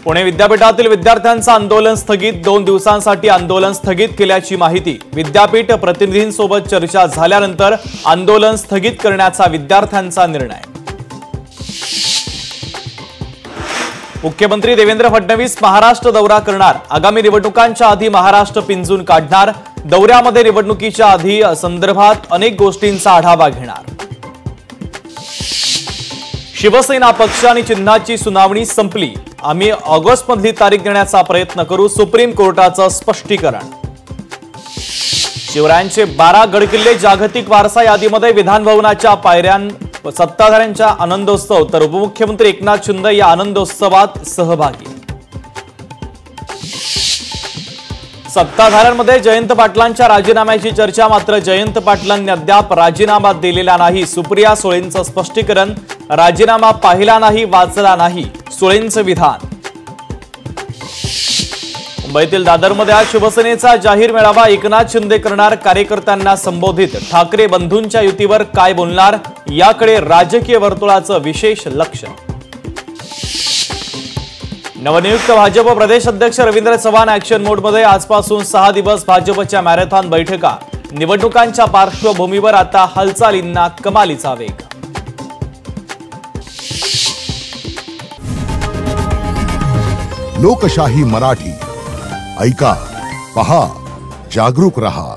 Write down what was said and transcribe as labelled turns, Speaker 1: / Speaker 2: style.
Speaker 1: पुणे विद्यापीठातील विद्यार्थ्यांचं आंदोलन स्थगित 2 दिवसांसाठी आंदोलन स्थगित केल्याची माहिती विद्यापीठ प्रतिनिधींसोबत चर्चा झाल्यानंतर आंदोलन स्थगित करण्याचा विद्यार्थ्यांचा निर्णय। मुख्यमंत्री देवेंद्र फडणवीस महाराष्ट्र दौरा करणार। आगामी निवडणुकांच्या आधी महाराष्ट्र पिंजून काढणार। दौऱ्यामध्ये निवडणुकीच्या आधी संदर्भात अनेक गोष्टींचा आढावा घेणार। शिवसेना पक्ष आणि चिन्हाची सुनावणी संपली। आम्ही ऑगस्टमधली तारीख देण्याचा प्रयत्न करू। सुप्रीम कोर्टाचं स्पष्टीकरण। शिवरायांचे 12 गडकिल्ले जागतिक वारसा यादीमध्ये विधान भवनाच्या पायऱ्यां सत्ताधाऱ्यांच्या आनंदोत्सव तर उपमुख्यमंत्री एकनाथ शिंदे या आनंदोत्सवात सहभागी। सत्ताधाऱ्यांमध्ये जयंत पाटलांच्या राजीनाम्याची चर्चा। मात्र जयंत पाटलांनी अद्याप राजीनामा दिलेला नाही। सुप्रिया सुळेंचं स्पष्टीकरण। राजीनामा पाहिला नाही, वाचला नाही, सुळेंचं विधान। मुंबईतील दादरमध्ये आज शिवसेनेचा जाहीर मेळावा। एकनाथ शिंदे करणार कार्यकर्त्यांना संबोधित। ठाकरे बंधूंच्या युतीवर काय बोलणार याकडे राजकीय वर्तुळाचं विशेष लक्ष। नवनियुक्त भाजप प्रदेश अध्यक्ष रवींद्र चव्हाण ऍक्शन मोडमध्ये। आजपासून 6 दिवस भाजपच्या मॅरेथॉन बैठका। निवडणुकांच्या पार्श्वभूमीवर आता हालचालींना कमालीचा वेग।
Speaker 2: लोकशाही मराठी ऐका, पहा, जागरूक रहा।